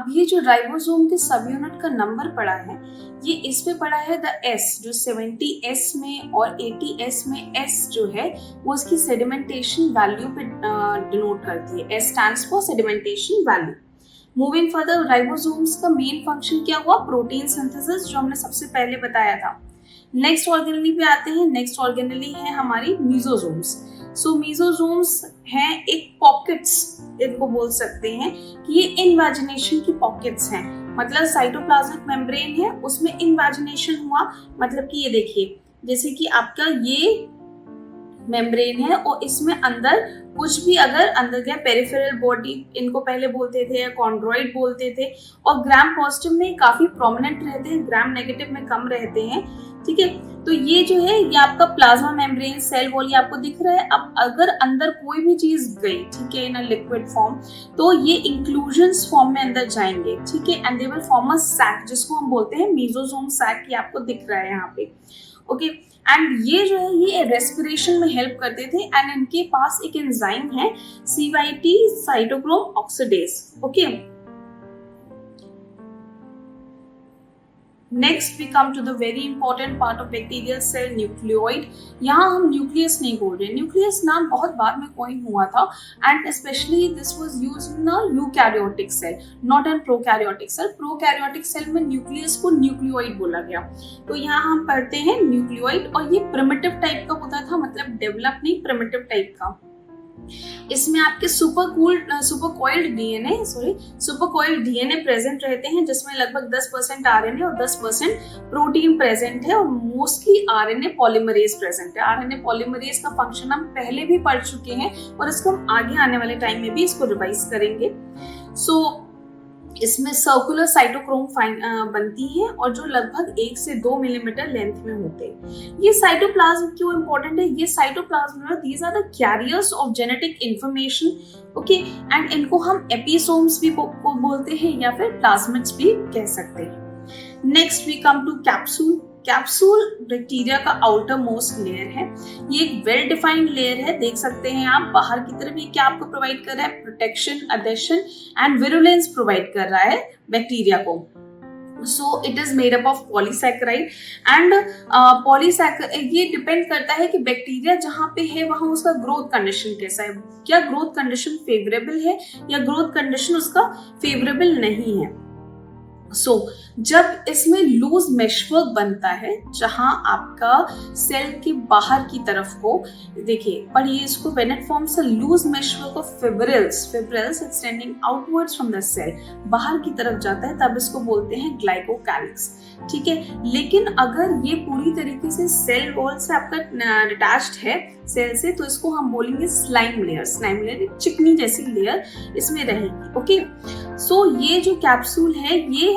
अब ये जो राइबोसोम के सब यूनिट का नंबर पड़ा है, ये इस पे पड़ा है द S, जो 70S में और 80S में S जो है वो इसकी सेडिमेंटेशन वैल्यू पे डिनोट करती है। S stands for sedimentation value. Moving further, ribosomes का मेन फंक्शन क्या हुआ? प्रोटीन सिंथेसिस, जो हमने सबसे पहले बताया था। नेक्स्ट ऑर्गेनेली पे आते हैं। नेक्स्ट ऑर्गेनेली है हमारी मीजोसोम्स। सो मीजोसोम्स हैं एक पॉकेट्स, इनको बोल सकते हैं कि ये इनवैजिनेशन की पॉकेट्स हैं। मतलब साइटोप्लाज्मिक मेम्ब्रेन है, उसमें इनवैजिनेशन हुआ, मतलब कि ये देखिए जैसे कि आपका ये मेम्ब्रेन है और इसमें अंदर कुछ भी अगर अंदर गया, पेरिफेरल बॉडी इनको पहले बोलते थे या कॉन्ड्रॉइड बोलते थे, और ग्राम पॉजिटिव में काफी प्रोमिनेंट रहते हैं, ग्राम नेगेटिव में कम रहते हैं। ठीक है, तो ये जो है ये आपका प्लाज्मा मेम्ब्रेन सेल वॉल आपको दिख रहा है। अब अगर अंदर कोई भी चीज गई, ठीक है, इन अ लिक्विड फॉर्म, तो ये इंक्लूजन्स फॉर्म में अंदर जाएंगे, ठीक है, and they will form a sac, जिसको हम बोलते हैं मीजोसोम सैक। ये आपको दिख रहा है यहाँ पे, ओके। एंड ये जो है ये रेस्पिरेशन में हेल्प करते थे, एंड इनके पास एक एंजाइम है CYP cytochrome oxidase, okay. Next we come to the very important part of bacterial cell, nucleoid. यहाँ हम न्यूक्लियस नहीं बोल रहे, न्यूक्लियस नाम बहुत बाद में कॉइन हुआ था, and specially this was used in a eukaryotic cell, not in prokaryotic cell. Prokaryotic cell में न्यूक्लियस को न्यूक्लियोइड बोला गया। तो यहाँ हम पढ़ते हैं न्यूक्लियोइड, और ये प्रिमिटिव टाइप का होता था, मतलब डेवलप नहीं, प्रिमिटिव टाइप का। इसमें आपके सुपरकॉइल्ड डीएनए प्रेजेंट रहते हैं, जिसमें लगभग 10% आरएनए और 10% प्रोटीन प्रेजेंट है, और मोस्टली आरएनए पॉलीमरेज प्रेजेंट है। आरएनए पॉलीमरेज का फंक्शन हम पहले भी पढ़ चुके हैं, और इसको हम आगे आने वाले टाइम में भी इसको रिवाइज करेंगे। सो इसमें सर्कुलर साइटोक्रोम बनती है, और जो लगभग 1 से 2 मिलीमीटर लेंथ में होते हैं। ये साइटोप्लाज्म क्यों इंपॉर्टेंट है? ये cytoplasm these are the carriers of genetic information, okay, and इनको हम एपिसोम्स भी बोलते हैं या फिर प्लाज्मिड्स भी कह सकते हैं। Next we come to capsule. Capsule bacteria का आउटर मोस्ट लेयर है। ये एक वेल डिफाइंड लेयर है, देख सकते हैं आप बाहर की तरफ। ये क्या आपको प्रोवाइड कर रहा है? प्रोटेक्शन, अडेशन एंड विरुलेंस प्रोवाइड कर रहा है बैक्टीरिया को। So it is made up of polysaccharide, and polysaccharide ये डिपेंड करता है कि बैक्टीरिया जहां पे है वहां उसका ग्रोथ कंडीशन कैसा है। क्या ग्रोथ कंडीशन फेवरेबल है या ग्रोथ कंडीशन उसका फेवरेबल नहीं है। जब इसमें लूज मेशवर्क बनता है, जहां आपका सेल के बाहर की तरफ को देखिए, पढ़िए इसको, when it forms a loose meshwork of fibrils extending outwards from the cell, बाहर की तरफ जाता है, तब इसको बोलते हैं ग्लाइकोकैलिक्स, ठीक है। लेकिन अगर ये पूरी तरीके से सेल वॉल से आपका डिटैच्ड है सेल से, तो इसको हम बोलेंगे स्लाइम लेयर, एक चिकनी जैसी लेयर इसमें रहेगी, ओके। सो ये जो कैप्सूल है ये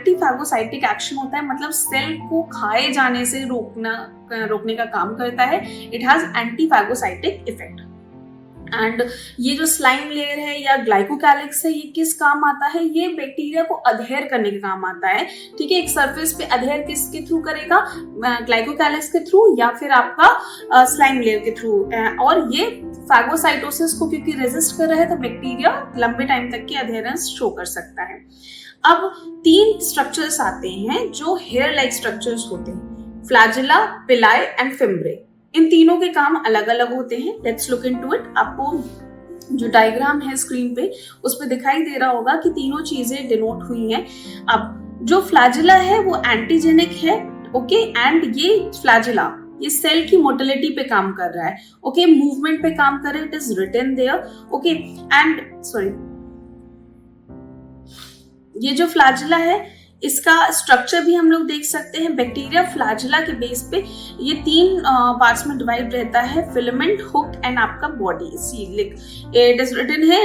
एंटीफैगोसाइटिक एक्शन होता है, मतलब सेल को खाए जाने से रोकने का काम करता है। It has antiphagocytic effect. And ये जो स्लाइम लेयर है या ग्लाइकोकैलिक्स है, ये किस काम आता है? ये बैक्टीरिया को अधेयर करने के काम आता है, ठीक है। एक सरफेस पे अधेयर किसके थ्रू करेगा? ग्लाइकोकैलिक्स के थ्रू या फिर आपका स्लाइम लेयर के थ्रू। और ये फैगोसाइटोसिस को क्योंकि रेजिस्ट कर रहा है, तो बैक्टीरिया लंबे टाइम तक की अधेरेंस शो कर सकता है। अब 3 स्ट्रक्चर्स आते हैं जो हेयर लाइक स्ट्रक्चर्स होते हैं, फ्लैजिला, पिलाई एंड फिम्ब्रे। इन तीनों के काम अलग अलग होते हैं। Let's look into it. आपको जो डायग्राम है स्क्रीन पे उस पे दिखाई दे रहा होगा कि तीनों चीजें डिनोट हुई हैं। अब जो फ्लैजिला है वो एंटीजेनिक है, ओके, एंड ये फ्लैजिला ये सेल की मोटिलिटी पे काम कर रहा है, ओके, मूवमेंट पे काम कर रहा है। It is written there, okay, and sorry, ये जो फ्लैजिला है इसका स्ट्रक्चर भी हम लोग देख सकते हैं। बैक्टीरिया फ्लैजिला के बेस पे ये 3 पार्ट्स में डिवाइड रहता है, फिलामेंट, हुक एंड आपका बॉडी। इट इज रिटन है,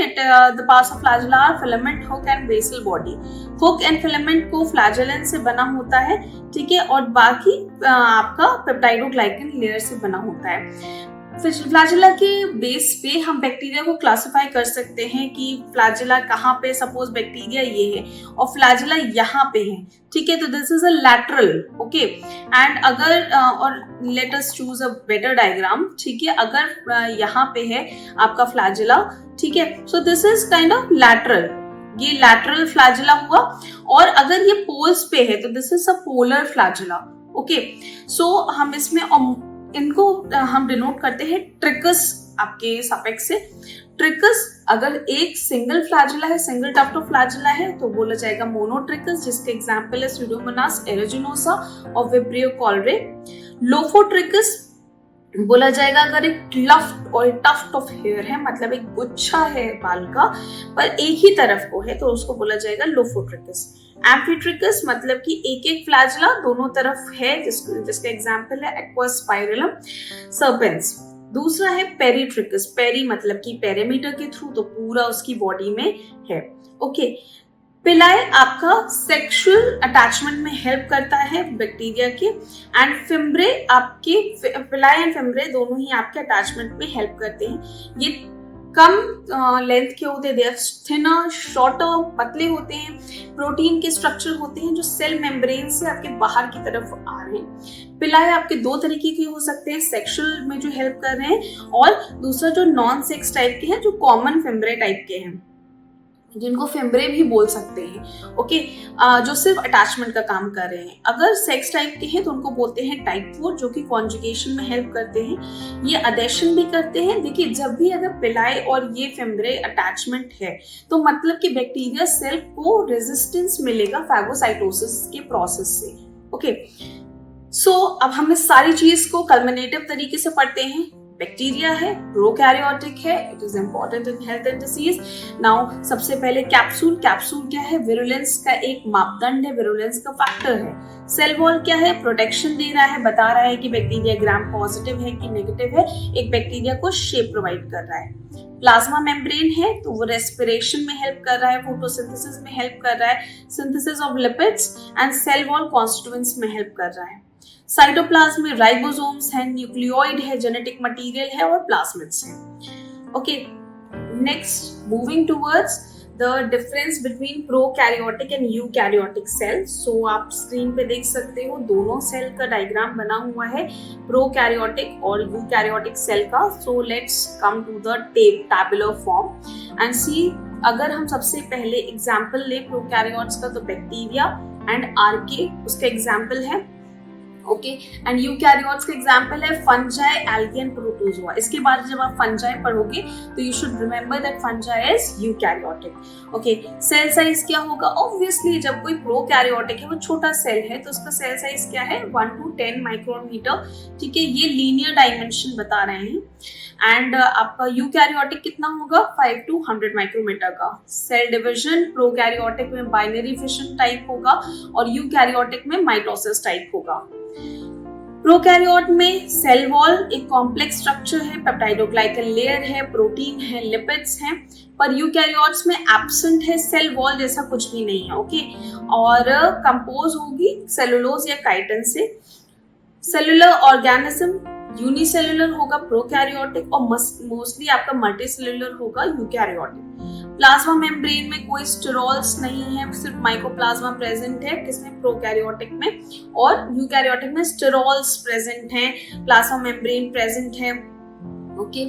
the parts of flagella are filament, hook and basal body. Hook and filament को फ्लैजिलन से बना होता है, ठीक है, और बाकी आपका पेप्टाइडोग्लाइकन लेयर से बना होता है। फ्लैजिला के बेस पे हम बैक्टीरिया को क्लासिफाई कर सकते हैं कि फ्लैजिला कहाँ पे, सपोज बैक्टीरिया ये है और फ्लैजिला यहाँ पे है, ठीक है, तो this is a lateral, okay. And अगर और let us choose a better diagram, ठीक है, अगर यहाँ पे है आपका फ्लैजिला, ठीक है, so this is kind of lateral, ये लैटरल फ्लैजिला हुआ, और अगर ये पोल्स पे है तो this is a polar flagella. Okay, so हम इसमें इनको हम डिनोट करते हैं ट्रिकस आपके सफिक्स से। ट्रिकस अगर एक सिंगल फ्लैजिला है, सिंगल टफ्ट ऑफ फ्लैजिला है, तो बोला जाएगा मोनोट्रिकस, जिसके एग्जांपल है स्यूडोमोनास एरिजिनोसा और विब्रियो कॉलरे। लोफोट्रिकस बोला जाएगा अगर एक क्लफ्ट और टफ्ट ऑफ हेयर है, मतलब एक गुच्छा है बाल का पर एक ही तरफ को है, तो उसको बोला जाएगा लोफोट्रिकस। एम्फीट्रिकस मतलब कि एक एक फ्लैजिला दोनों तरफ है, जिसका एग्जांपल है एक्वास्पाइरलम सर्पेंस। दूसरा है पेरीट्रिकस, पेरी मतलब कि पेरीमीटर के थ्रू, तो पूरा उसकी बॉडी में है। ओके, पिलाई आपका सेक्सुअल अटैचमेंट में हेल्प करता है बैक्टीरिया के, एंड फिम्ब्रे आपके पिलाई एंड फिम्ब्रे दोनों ही आपके अटैचमेंट में हेल्प करते हैं। ये कम लेंथ के होते हैं, दे आर थिनर, शॉर्टर, पतले होते हैं, प्रोटीन के स्ट्रक्चर होते हैं जो सेल मेम्ब्रेन से आपके बाहर की तरफ आ रहे हैं। पिलाई आपके दो तरीके के हो सकते हैं, सेक्सुअल में जो हेल्प कर रहे हैं, और दूसरा जो नॉन सेक्स टाइप के हैं, जो कॉमन फिम्ब्रे टाइप के हैं, जिनको फिम्ब्रे भी बोल सकते हैं। ओके, जो सिर्फ अटैचमेंट का काम कर रहे हैं। अगर सेक्स टाइप के हैं तो उनको बोलते हैं टाइप 4, जो कि कॉन्जुगेशन में हेल्प करते हैं। ये अडेशन भी करते हैं। देखिए, जब भी अगर पिलाई और ये फिम्ब्रे अटैचमेंट है तो मतलब कि बैक्टीरिया सेल को रेजिस्टेंस मिलेगा फैगोसाइटोसिस के प्रोसेस से। ओके, सो अब हमने सारी चीज को कल्मिनेटिव तरीके से पढ़ते हैं। बैक्टीरिया है, प्रोकैरियोटिक है, it is important in health and disease. Now सबसे पहले कैप्सूल। कैप्सूल क्या है? विरुलेंस का एक मापदंड है, विरुलेंस का फैक्टर है। सेल वॉल क्या है? प्रोटेक्शन दे रहा है, बता रहा है कि बैक्टीरिया ग्राम पॉजिटिव है कि नेगेटिव है, एक बैक्टीरिया को शेप प्रोवाइड कर रहा है। प्लाज्मा मेम्ब्रेन है तो वो रेस्पिरेशन में हेल्प कर रहा है, फोटोसिंथेसिस में हेल्प कर रहा है, synthesis of lipids, and cell wall constituents में हेल्प कर रहा है। साइटोप्लाज्म में राइबोसोम्स है, न्यूक्लियोइड है, जेनेटिक मटेरियल है और प्लाज्मिड्स हैं। Okay, next moving towards the difference between prokaryotic and eukaryotic cell. So आप स्क्रीन पे देख सकते हो दोनों सेल का डायग्राम बना हुआ है, प्रोकैरियोटिक और यूकैरियोटिक सेल का। So let's come to the tabular form and see. अगर हम सबसे पहले एग्जाम्पल ले प्रोकैरियोट्स का, तो बैक्टीरिया एंड आर्के उसका एग्जाम्पल है। ओके, एंड यूकैरियोट्स का एग्जांपल है फंजाई, एल्गी एंड प्रोटोजोआ। इसके बाद जब आप फंजाई पढ़ोगे तो you should remember that fungi is eukaryotic. Okay, cell size क्या होगा? ऑब्वियसली जब कोई प्रोकैरियोटिक है, वो छोटा सेल है, तो उसका सेल साइज क्या है? 1 to 10 माइक्रोमीटर। ठीक है, ये लीनियर डायमेंशन बता रहे हैं। एंड आपका यूकैरियोटिक कितना होगा? 5 to 100 माइक्रोमीटर का। सेल डिविजन प्रोकैरियोटिक में बाइनरी फिशन टाइप होगा और यूकैरियोटिक में माइटोसिस टाइप होगा। प्रोकैरियोट में सेल वॉल एक कॉम्प्लेक्स स्ट्रक्चर है, पेप्टाइडोग्लाइकन लेयर है, प्रोटीन है, लिपिड्स हैं, पर यूकैरियोट्स में एब्सेंट है, सेल वॉल जैसा कुछ भी नहीं है। ओके, और कंपोज होगी सेलुलोज या काइटिन से। सेलुलर ऑर्गेनिज्म यूनिसेलुलर होगा प्रोकैरियोटिक, और मोस्टली आपका मल्टीसेलुलर होगा यूकैरियोटिक। प्लाज्मा मेम्ब्रेन में कोई स्टेरॉल्स नहीं है, सिर्फ माइकोप्लाज्मा प्रेजेंट है, किसमें? प्रोकैरियोटिक में, और यूकैरियोटिक में स्टेरॉल्स प्रेजेंट हैं, प्लाज्मा मेम्ब्रेन प्रेजेंट है। ओके,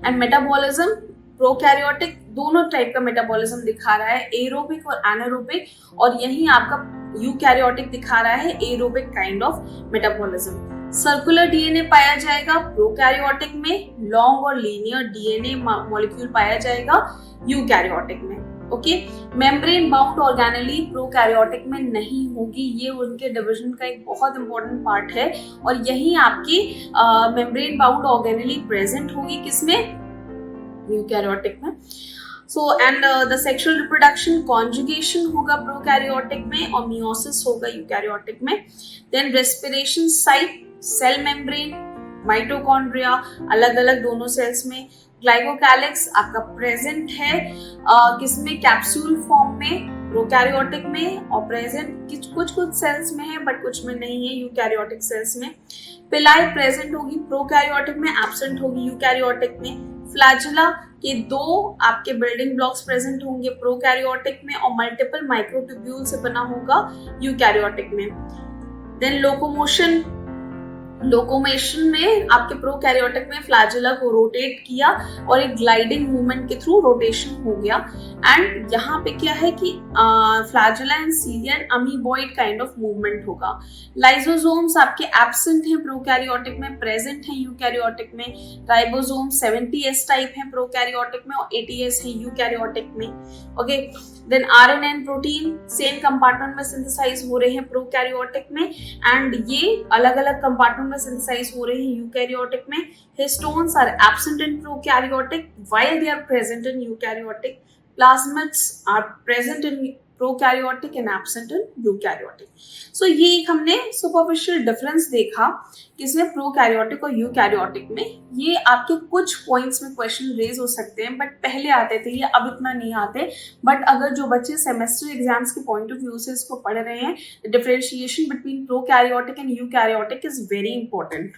एंड मेटाबॉलिज्म प्रोकैरियोटिक दोनों टाइप का मेटाबॉलिज्म दिखा रहा है, एरोबिक और एनारोबिक, और यहीं आपका यूकैरियोटिक दिखा रहा है aerobic kind of metabolism. Circular DNA पाया जाएगा प्रोकैरियोटिक में, लॉन्ग और लीनियर डीएनए मॉलिक्यूल पाया जाएगा यूकैरियोटिक में। Okay, membrane bound organelle prokaryotic में नहीं होगी, ये उनके डिवीजन का एक बहुत इंपॉर्टेंट पार्ट है, और यही आपकी मेम्ब्रेन बाउंड ऑर्गेनेली प्रेजेंट होगी, किसमें? यूकैरियोटिक में। So and the sexual reproduction conjugation होगा प्रोकैरियोटिक में, और मियोसिस होगा यूकैरियोटिक में। Then respiration site, cell membrane, mitochondria अलग अलग दोनों सेल्स में। ग्लाइकोकैलिक्स आपका प्रेजेंट है किसमें? कैप्सूल फॉर्म में प्रोकैरियोटिक में, और प्रेजेंट कुछ सेल्स में है बट कुछ में नहीं है यूकैरियोटिक सेल्स में। पिलाई प्रेजेंट होगी प्रोकैरियोटिक में, एब्सेंट होगी यूकैरियोटिक में। फ्लैजिला के दो आपके बिल्डिंग ब्लॉक्स प्रेजेंट होंगे प्रोकैरियोटिक में, और मल्टीपल माइक्रोट्यूब्यूल से बना होगा यूकैरियोटिक में। देन लोकोमोशन लोकोमेशन में आपके प्रोकैरियोटिक में फ्लैजिला को रोटेट किया और एक ग्लाइडिंग मूवमेंट के थ्रू रोटेशन हो गया। एंड यहाँ पे क्या है कि flagella and cilia and amoeboid kind of movement होगा। लाइसोसोम्स आपके एब्सेंट हैं प्रोकैरियोटिक में, प्रेजेंट हैं यूकैरियोटिक में। राइबोसोम 70S टाइप है प्रोकैरियोटिक में और 80S है यूकैरियोटिक में। Okay, then RNA and protein same compartment में सिंथेसाइज हो रहे हैं प्रोकैरियोटिक में, एंड ये अलग अलग कंपार्टमेंट में सिंथेसाइज हो रहे हैं यूकैरियोटिक में। Histones are absent in prokaryotic while they are present in eukaryotic. Plasmids are present in prokaryotic and absent in eukaryotic. So ये एक हमने सुपरफिशियल डिफरेंस देखा किसमें, प्रोकैरियोटिक और यूकैरियोटिक में। ये आपके कुछ पॉइंट्स में क्वेश्चन रेज हो सकते हैं, बट पहले आते थे, ये अब इतना नहीं आते। बट अगर जो बच्चे सेमेस्टर एग्जाम्स के पॉइंट ऑफ व्यू से इसको पढ़ रहे हैं, differentiation between prokaryotic and eukaryotic is very important.